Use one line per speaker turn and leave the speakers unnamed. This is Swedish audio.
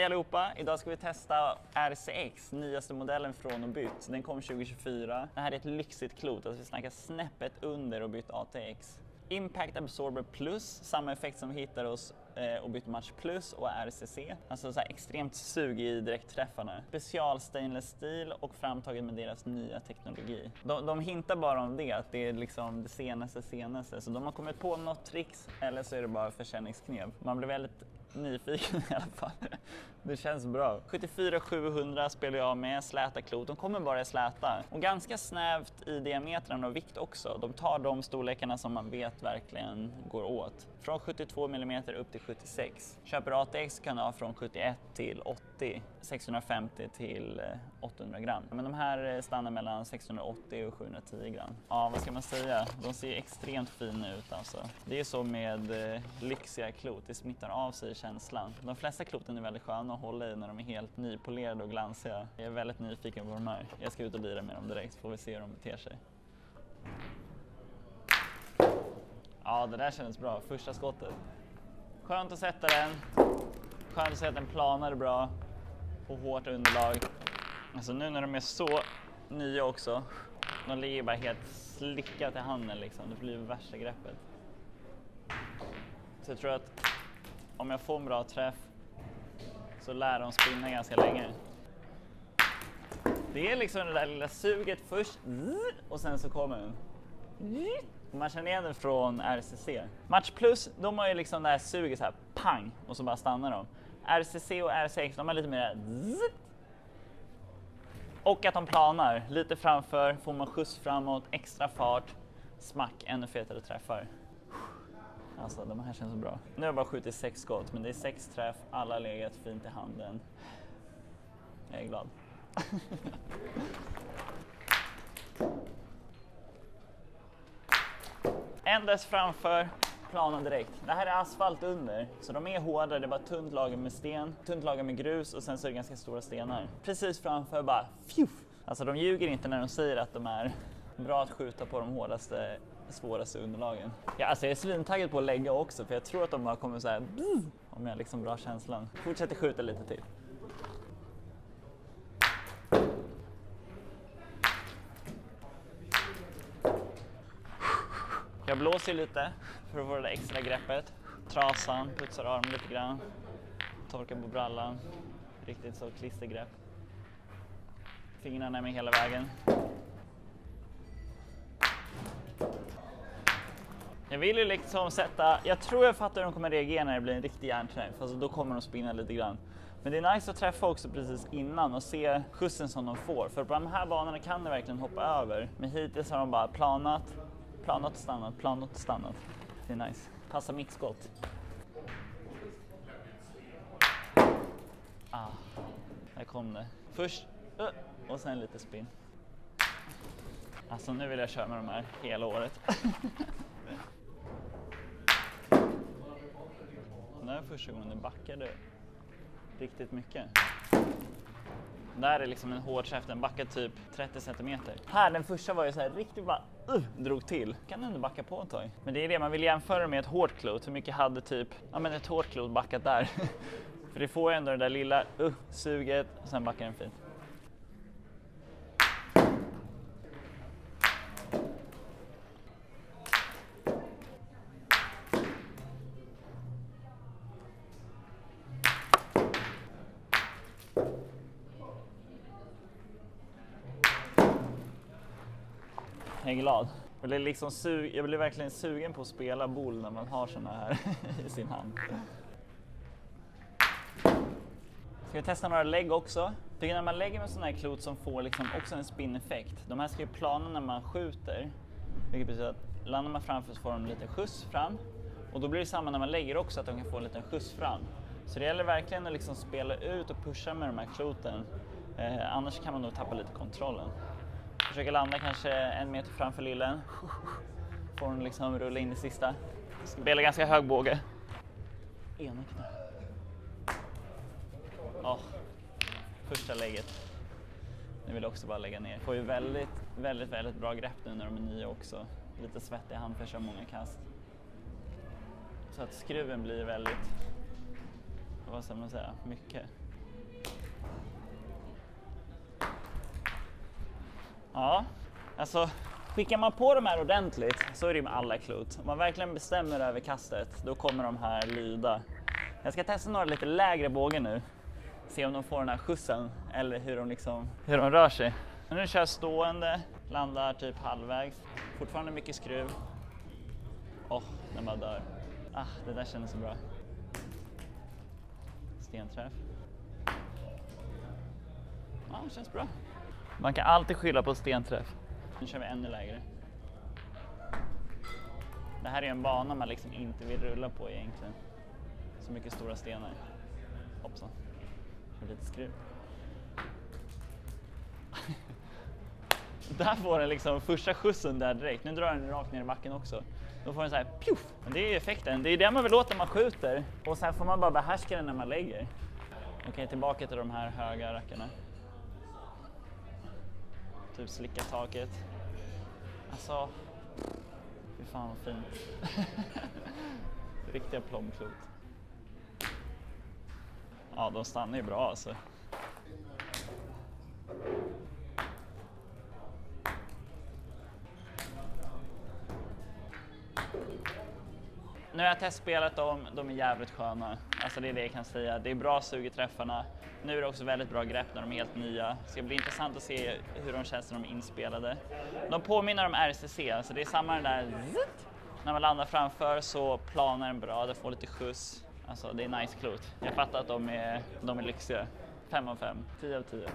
allihopa! Idag ska vi testa RCX, nyaste modellen från och bytt. Den kom 2024. Det här är ett lyxigt klot, alltså vi snackar snäppet under och bytt ATX. Impact Absorber Plus, samma effekt som vi hittar hos och bytt Match Plus och RCC. Alltså så här extremt sug i direktträffarna. Special stainless steel och framtaget med deras nya teknologi. De hintar bara om det, att det är liksom det senaste. Så de har kommit på något tricks eller så är det bara försäljningsknep. Man blir väldigt nyfiken i alla fall. Det känns bra. 74-700 spelar jag med släta klot. De kommer bara släta. Och ganska snävt i diametern och vikt också. De tar de storlekarna som man vet verkligen går åt. Från 72 mm upp till 76. Köper ATX kan ha från 71 till 80. 650 till 800 gram. Men de här stannar mellan 680 och 710 gram. Ja, vad ska man säga? De ser extremt fina ut alltså. Det är så med lyxiga klot. Det smittar av sig känslan. De flesta kloten är väldigt sköna att hålla i när de är helt nypolerade och glansiga. Jag är väldigt nyfiken på de här. Jag ska ut och lira med dem direkt, får vi se hur de beter sig. Ja, det där kändes bra. Första skottet. Skönt att sätta den. Skönt att se att den planar bra på hårt underlag. Alltså nu när de är så nya också. De ligger bara helt slickat i handen liksom. Det blir värsta greppet. Så jag tror att om jag får en bra träff så lär de spinna ganska länge. Det är liksom det där lilla suget först och sen så kommer den. Man känner igen det från RCC. Match Plus, de har ju liksom det här suget så här pang och så bara stannar de. RCC och RCX, de har lite mer och att de planar lite framför, får man skjuts framåt, extra fart, smack, ännu fetare träffar. Alltså de här känns så bra. Nu har jag bara skjutit 6 skott, men det är 6 träff, alla har legat fint i handen. Jag är glad. Ändes framför, planar direkt. Det här är asfalt under, så de är hårda. Det är bara tunt lager med sten, tunt lager med grus och sen så är det ganska stora stenar. Precis framför bara fjuff. Alltså de ljuger inte när de säger att de är bra att skjuta på de hårdaste, svåraste underlagen. Ja, alltså jag är svintaggad på att lägga också, för jag tror att de bara kommer så här om jag liksom bra känslan. Fortsätter skjuta lite till. Jag blåser lite för att få det där extra greppet. Trasan, putsar armen lite grann. Torkar på brallan. Riktigt så klistergrepp. Fingrarna med hela vägen. Jag vill ju liksom sätta... Jag tror jag fattar hur de kommer reagera när det blir en riktig hjärnträff. Alltså då kommer de spinna lite grann. Men det är nice att träffa också precis innan och se skjutsen som de får. För på de här banorna kan de verkligen hoppa över. Men hittills har de bara planat och stannat. Det är nice. Passa mitt skott. Där kom det. Först och sen lite spin. Alltså nu vill jag köra med de här hela året. Det här är första gången det backade riktigt mycket. Där är liksom en hård träff, den backar typ 30 cm. Här, den första var ju så här riktigt bara drog till. Kan ändå backa på ett tag. Men det är det, man vill jämföra med ett hårt klot. Hur mycket hade typ, ett hårt klot backat där. För det får ju ändå det där lilla suget och sen backar den fint. Jag är glad. Jag blir verkligen sugen på att spela boll när man har såna här i sin hand. Ska vi testa några lägg också? Tycker när man lägger med såna här klot som får liksom också en spin-effekt. De här ska ju plana när man skjuter. Vilket betyder att landar man framför så får de lite skjuts fram. Och då blir det samma när man lägger också, att de kan få en liten skjuts fram. Så det gäller verkligen att liksom spela ut och pusha med de här kloten. Annars kan man nog tappa lite kontrollen. Försöka landa kanske 1 meter framför lillen. Får den liksom rulla in i sista. Spelar ganska hög båge. Ena knä. Första lägget. Nu vill jag också bara lägga ner. Får ju väldigt bra grepp nu när de är nya också. Lite svettig hand för att köra många kast. Så att skruven blir väldigt, vad ska man säga, mycket. Ja, alltså skickar man på de här ordentligt så är det med alla klot. Om man verkligen bestämmer över kastet, då kommer de här lyda. Jag ska testa några lite lägre bågar nu. Se om de får den här skjutsen eller hur de rör sig. Men nu kör jag stående, landar typ halvvägs. Fortfarande mycket skruv. Den bara dör. Det där kändes så bra. Stenträff. Det känns bra. Man kan alltid skylla på stenträff. Nu kör vi ännu lägre. Det här är en bana man liksom inte vill rulla på egentligen. Så mycket stora stenar. Hoppsan. Och lite skruv. Där får den liksom första skjutsen där direkt. Nu drar den rakt ner i backen också. Då får den så här pjuff. Det är ju effekten. Det är det man vill åt när man skjuter. Och sen får man bara behärska den när man lägger. Okej, tillbaka till de här höga rackarna. Typ slicka taket. Alltså, fy fan vad fint. Riktiga plomklot. Ja, de stannar ju bra alltså. Nu har jag testspelat dem, de är jävligt sköna. Alltså det är det jag kan säga. Det är bra sug i träffarna. Nu är det också väldigt bra grepp när de är helt nya. Det ska bli intressant att se hur de känns när de är inspelade. De påminner om RCC, alltså det är samma den där zitt. När man landar framför så planar den bra, det får lite skjuts. Alltså det är nice klot. Jag fattar att de är lyxiga. 5 av 5, 10 av 10.